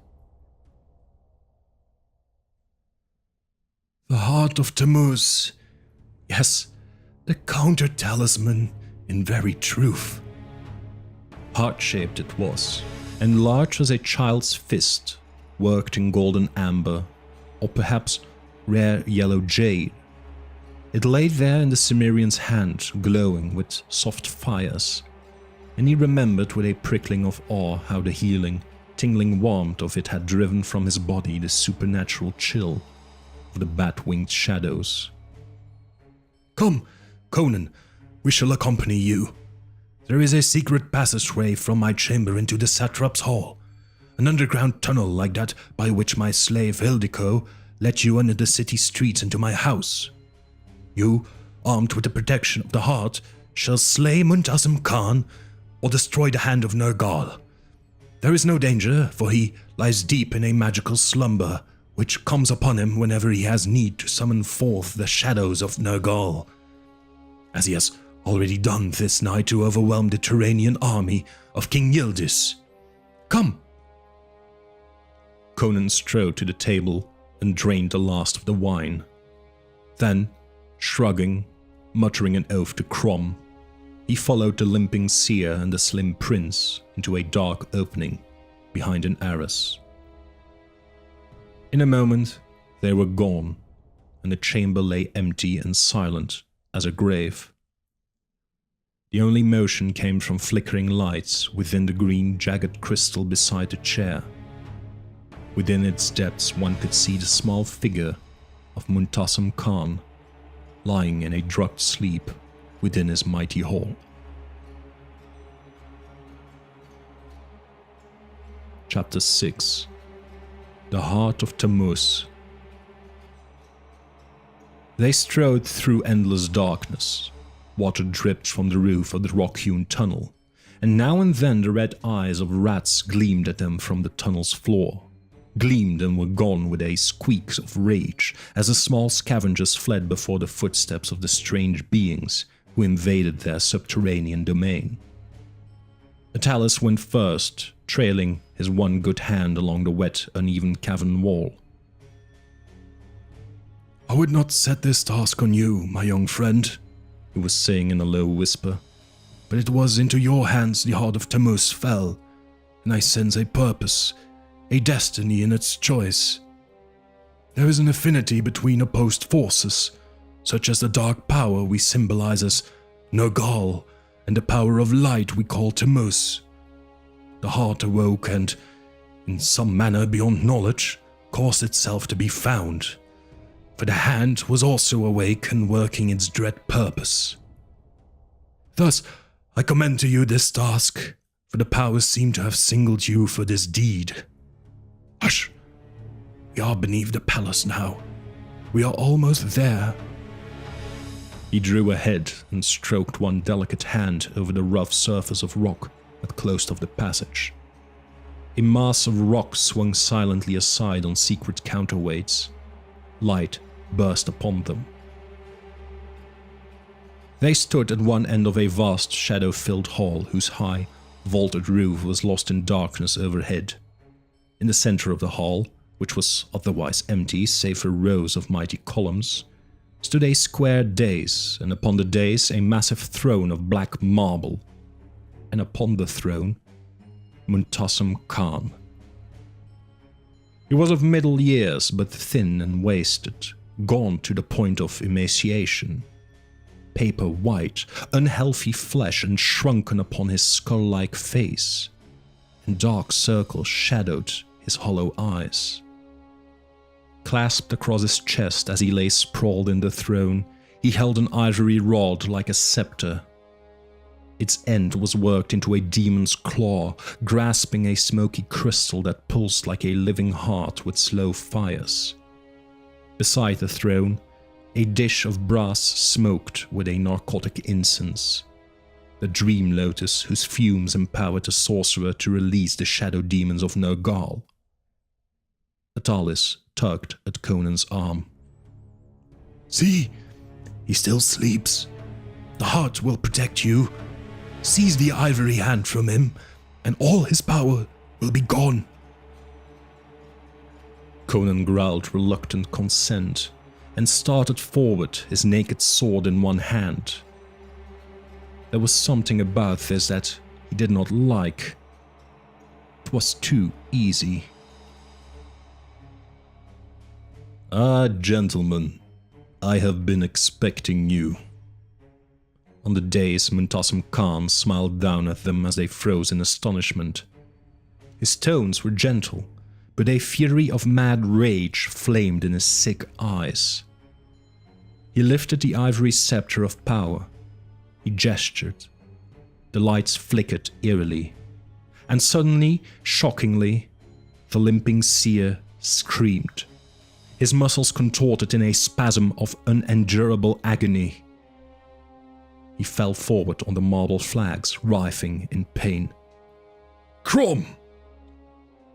The heart of Tammuz. Yes, the counter-talisman in very truth. Heart-shaped it was, and large as a child's fist, worked in golden amber, or perhaps rare yellow jade. It lay there in the Cimmerian's hand, glowing with soft fires, and he remembered with a prickling of awe how the healing, tingling warmth of it had driven from his body the supernatural chill of the bat-winged shadows. Come, Conan, we shall accompany you. There is a secret passageway from my chamber into the satrap's hall, an underground tunnel like that by which my slave Hildiko let you under the city streets into my house. You, armed with the protection of the heart, shall slay Muntasim Khan or destroy the hand of Nergal. There is no danger, for he lies deep in a magical slumber, which comes upon him whenever he has need to summon forth the shadows of Nergal, as he has already done this night to overwhelm the Turanian army of King Yildiz. Come, Conan strode to the table and drained the last of the wine. Then, shrugging, muttering an oath to Crom, he followed the limping seer and the slim prince into a dark opening behind an arras. In a moment, they were gone, and the chamber lay empty and silent as a grave. The only motion came from flickering lights within the green, jagged crystal beside the chair. Within its depths one could see the small figure of Muntassam Khan, lying in a drugged sleep within his mighty hall. Chapter 6. The Heart of Tammuz. They strode through endless darkness. Water dripped from the roof of the rock-hewn tunnel, and now and then the red eyes of rats gleamed at them from the tunnel's floor. Gleamed and were gone with a squeak of rage as the small scavengers fled before the footsteps of the strange beings who invaded their subterranean domain. Atalis went first, trailing his one good hand along the wet, uneven cavern wall. "I would not set this task on you, my young friend," he was saying in a low whisper, "but it was into your hands the heart of Tammuz fell, and I sense a purpose, a destiny in its choice. There is an affinity between opposed forces, such as the dark power we symbolize as Nergal and the power of light we call Tammuz. The heart awoke and, in some manner beyond knowledge, caused itself to be found. For the hand was also awake and working its dread purpose. Thus, I commend to you this task, for the powers seem to have singled you for this deed. Hush! We are beneath the palace now. We are almost there." He drew ahead and stroked one delicate hand over the rough surface of rock that closed off the passage. A mass of rock swung silently aside on secret counterweights. Light burst upon them. They stood at one end of a vast shadow-filled hall whose high, vaulted roof was lost in darkness overhead. In the center of the hall, which was otherwise empty save for rows of mighty columns, stood a square dais, and upon the dais a massive throne of black marble, and upon the throne Muntassam Khan. He was of middle years, but thin and wasted, gaunt to the point of emaciation. Paper white, unhealthy flesh and shrunken upon his skull-like face, and dark circles shadowed his hollow eyes. Clasped across his chest as he lay sprawled in the throne, he held an ivory rod like a scepter. Its end was worked into a demon's claw, grasping a smoky crystal that pulsed like a living heart with slow fires. Beside the throne, a dish of brass smoked with a narcotic incense, the dream lotus whose fumes empowered the sorcerer to release the shadow demons of Nergal. Atalis tugged at Conan's arm. "See, he still sleeps. The heart will protect you. Seize the ivory hand from him, and all his power will be gone." Conan growled reluctant consent and started forward, his naked sword in one hand. There was something about this that he did not like. It was too easy. "Ah, gentlemen, I have been expecting you." On the dais, Muntassam Khan smiled down at them as they froze in astonishment. His tones were gentle, but a fury of mad rage flamed in his sick eyes. He lifted the ivory scepter of power. He gestured. The lights flickered eerily, and suddenly, shockingly, the limping seer screamed. His muscles contorted in a spasm of unendurable agony. He fell forward on the marble flags, writhing in pain. "Crom!"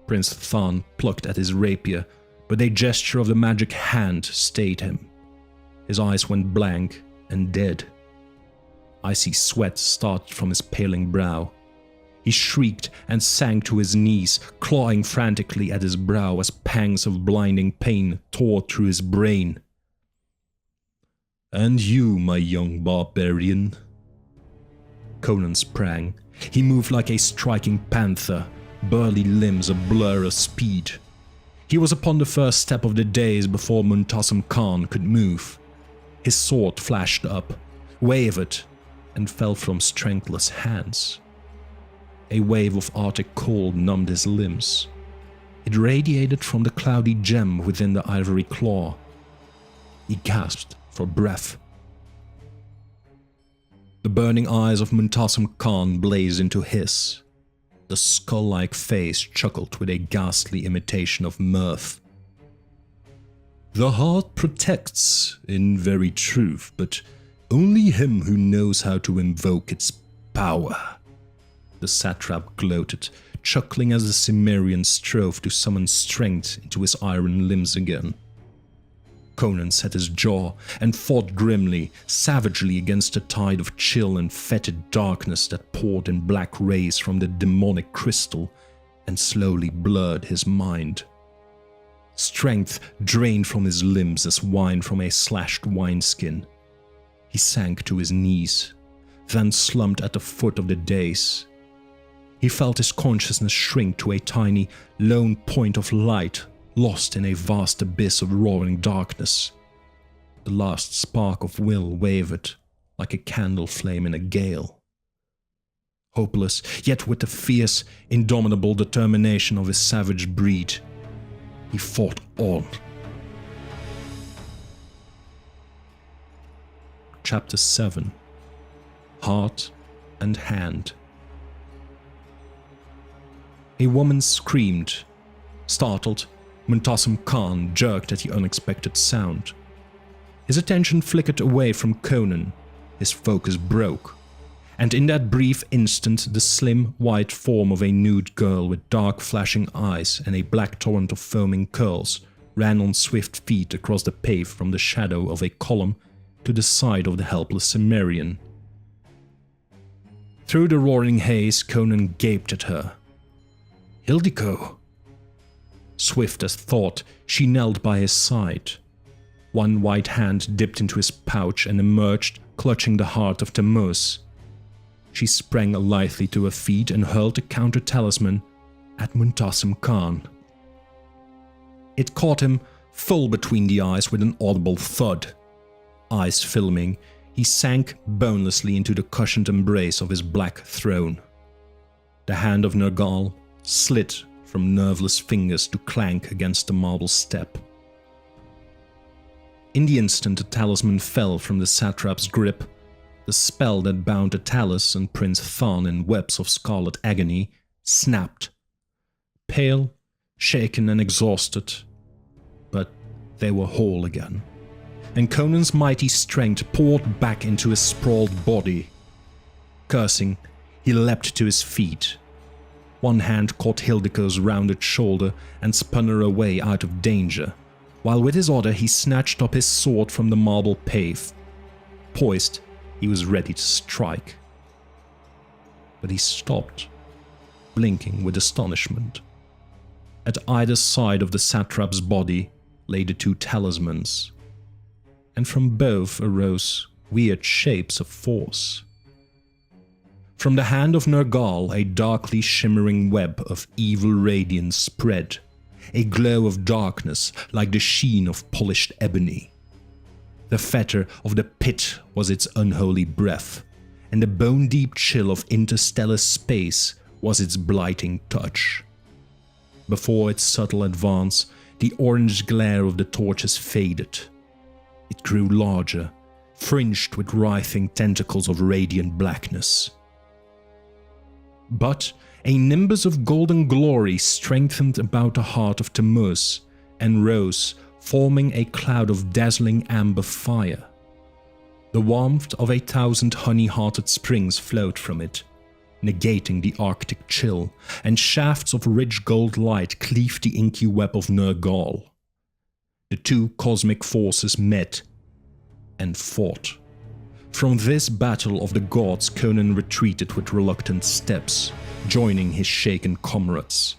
Prince Than plucked at his rapier, but a gesture of the magic hand stayed him. His eyes went blank and dead. Icy sweat started from his paling brow. He He shrieked and sank to his knees, clawing frantically at his brow as pangs of blinding pain tore through his brain. "And you, my young barbarian?" Conan sprang. He moved like a striking panther, burly limbs a blur of speed. He was upon the first step of the dais before Muntasim Khan could move. His sword flashed up, wavered, and fell from strengthless hands. A wave of arctic cold numbed his limbs. It radiated from the cloudy gem within the ivory claw. He gasped for breath. The burning eyes of Muntasim Khan blazed into his. The skull-like face chuckled with a ghastly imitation of mirth. "The heart protects, in very truth, but only him who knows how to invoke its power," the satrap gloated, chuckling as the Cimmerian strove to summon strength into his iron limbs again. Conan set his jaw and fought grimly, savagely against a tide of chill and fetid darkness that poured in black rays from the demonic crystal and slowly blurred his mind. Strength drained from his limbs as wine from a slashed wineskin. He sank to his knees, then slumped at the foot of the dais. He felt his consciousness shrink to a tiny, lone point of light, lost in a vast abyss of roaring darkness. The last spark of will wavered, like a candle flame in a gale. Hopeless, yet with the fierce, indomitable determination of his savage breed, he fought on. Chapter 7. Heart and Hand. A woman screamed. Startled, Muntasim Khan jerked at the unexpected sound. His attention flickered away from Conan. His focus broke. And in that brief instant, the slim, white form of a nude girl with dark flashing eyes and a black torrent of foaming curls ran on swift feet across the pave from the shadow of a column to the side of the helpless Cimmerian. Through the roaring haze, Conan gaped at her. "Hildiko!" Swift as thought, she knelt by his side. One white hand dipped into his pouch and emerged, clutching the heart of Tammuz. She sprang lithely to her feet and hurled the counter-talisman at Muntasim Khan. It caught him full between the eyes with an audible thud. Eyes filming, he sank bonelessly into the cushioned embrace of his black throne. The hand of Nergal slid from nerveless fingers to clank against the marble step. In the instant the talisman fell from the satrap's grip, the spell that bound the Talus and Prince Thon in webs of scarlet agony snapped. Pale, shaken and exhausted, but they were whole again, and Conan's mighty strength poured back into his sprawled body. Cursing, he leapt to his feet. One hand caught Hildiko's rounded shoulder and spun her away out of danger, while with his other he snatched up his sword from the marble pave. Poised, he was ready to strike. But he stopped, blinking with astonishment. At either side of the satrap's body lay the two talismans, and from both arose weird shapes of force. From the hand of Nergal, a darkly shimmering web of evil radiance spread, a glow of darkness like the sheen of polished ebony. The fetter of the pit was its unholy breath, and the bone-deep chill of interstellar space was its blighting touch. Before its subtle advance, the orange glare of the torches faded. It grew larger, fringed with writhing tentacles of radiant blackness. But a nimbus of golden glory strengthened about the heart of Tammuz and rose, forming a cloud of dazzling amber fire. The warmth of 1,000 honey-hearted springs flowed from it, negating the arctic chill, and shafts of rich gold light cleaved the inky web of Nergal. The two cosmic forces met and fought. From this battle of the gods, Conan retreated with reluctant steps, joining his shaken comrades.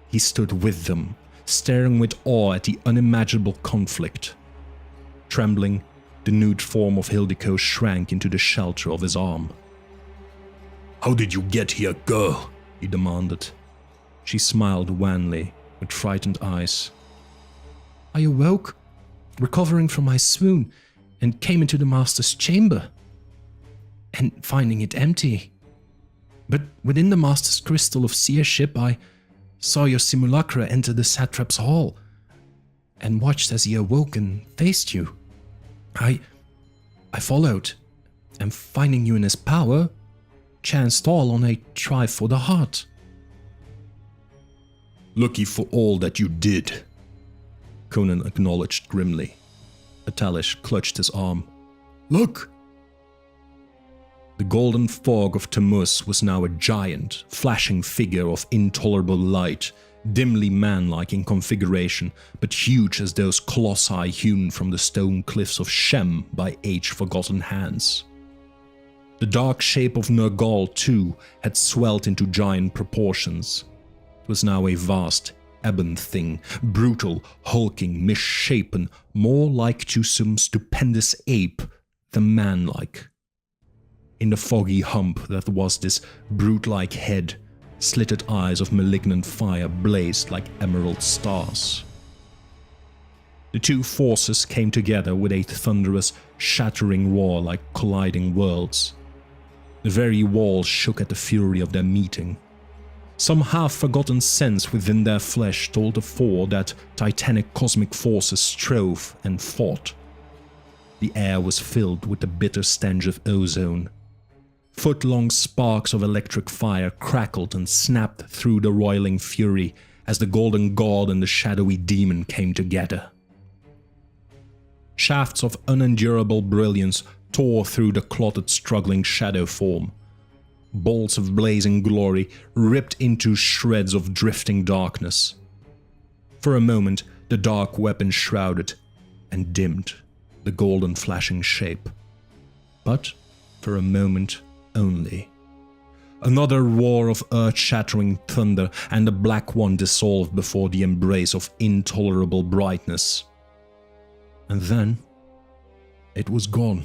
He stood with them, staring with awe at the unimaginable conflict. Trembling, the nude form of Hildiko shrank into the shelter of his arm. "How did you get here, girl?" he demanded. She smiled wanly, with frightened eyes. "I awoke, recovering from my swoon, and came into the master's chamber, and finding it empty. But within the master's crystal of seership, I saw your simulacra enter the satrap's hall, and watched as he awoke and faced you. I followed, and finding you in his power, chanced all on a try for the heart." "Lucky for all that you did," Conan acknowledged grimly. Atalish clutched his arm. "Look!" The golden fog of Tammuz was now a giant, flashing figure of intolerable light, dimly man-like in configuration, but huge as those colossi hewn from the stone cliffs of Shem by age-forgotten hands. The dark shape of Nergal, too, had swelled into giant proportions. It was now a vast, ebon thing, brutal, hulking, misshapen, more like to some stupendous ape than man-like. In the foggy hump that was this brute-like head, slitted eyes of malignant fire blazed like emerald stars. The two forces came together with a thunderous, shattering roar like colliding worlds. The very walls shook at the fury of their meeting. Some half-forgotten sense within their flesh told the four that titanic cosmic forces strove and fought. The air was filled with the bitter stench of ozone. Foot-long sparks of electric fire crackled and snapped through the roiling fury as the golden god and the shadowy demon came together. Shafts of unendurable brilliance tore through the clotted, struggling shadow form. Bolts of blazing glory ripped into shreds of drifting darkness. For a moment, the dark weapon shrouded and dimmed the golden flashing shape. But for a moment only. Another roar of earth-shattering thunder, and the Black One dissolved before the embrace of intolerable brightness. And then it was gone.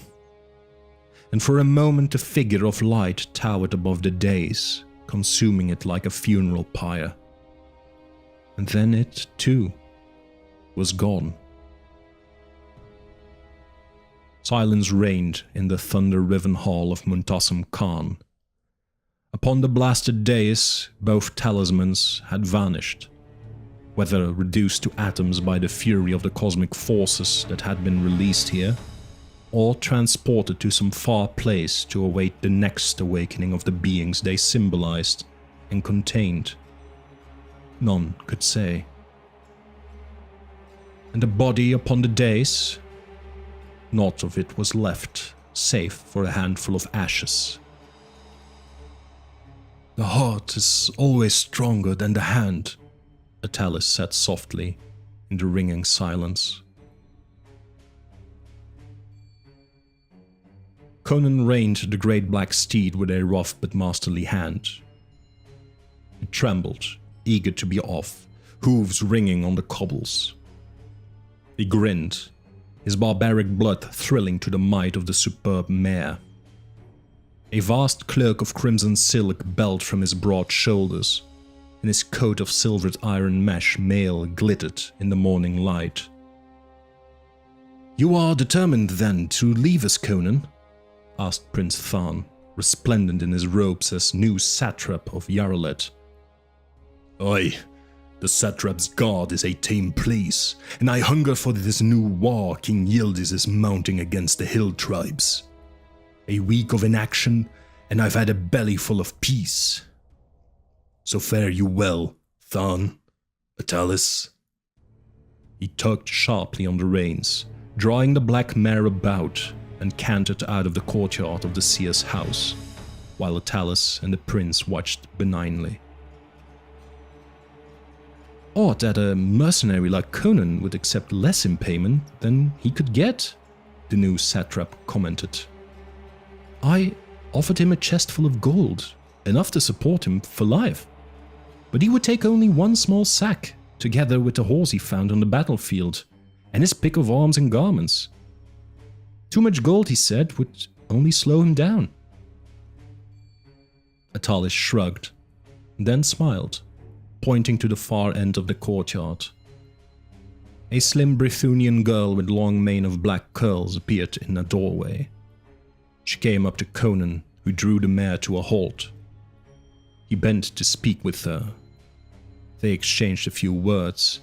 And for a moment the figure of light towered above the dais, consuming it like a funeral pyre. And then it, too, was gone. Silence reigned in the thunder-riven hall of Muntasim Khan. Upon the blasted dais, both talismans had vanished, whether reduced to atoms by the fury of the cosmic forces that had been released here, or transported to some far place to await the next awakening of the beings they symbolized and contained. None could say. And the body upon the dais? Naught of it was left, save for a handful of ashes. "The heart is always stronger than the hand," Atalis said softly in the ringing silence. Conan reined the great black steed with a rough but masterly hand. It trembled, eager to be off, hooves ringing on the cobbles. He grinned, his barbaric blood thrilling to the might of the superb mare. A vast cloak of crimson silk belled from his broad shoulders, and his coat of silvered iron mesh mail glittered in the morning light. "You are determined, then, to leave us, Conan?" asked Prince Than, resplendent in his robes as new satrap of Yaralet. "Aye. The satrap's guard is a tame place, and I hunger for this new war King Yildiz is mounting against the hill tribes. A week of inaction, and I've had a belly full of peace. So fare you well, Than, Atalis." He tugged sharply on the reins, drawing the black mare about, and cantered out of the courtyard of the seer's house, while Atalis and the prince watched benignly. "Odd that a mercenary like Conan would accept less in payment than he could get," the new satrap commented. "I offered him a chest full of gold, enough to support him for life. But he would take only one small sack, together with the horse he found on the battlefield, and his pick of arms and garments. Too much gold, he said, would only slow him down. Atalis shrugged, then smiled, pointing to the far end of the courtyard. A slim Brythunian girl with long mane of black curls appeared in a doorway. She came up to Conan, who drew the mare to a halt. He bent to speak with her. They exchanged a few words.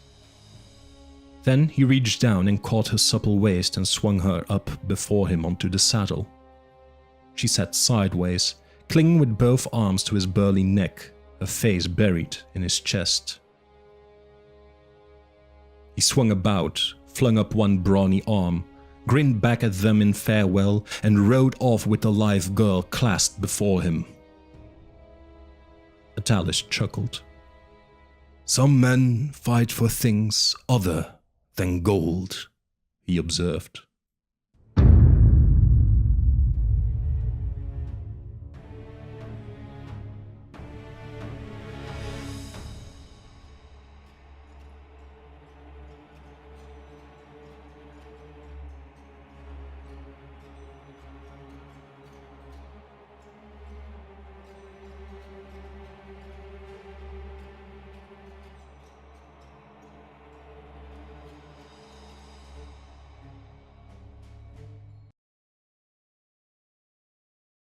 Then he reached down and caught her supple waist and swung her up before him onto the saddle. She sat sideways, clinging with both arms to his burly neck, her face buried in his chest. He swung about, flung up one brawny arm, grinned back at them in farewell, and rode off with the live girl clasped before him. Atalis chuckled. "Some men fight for things other than gold," he observed.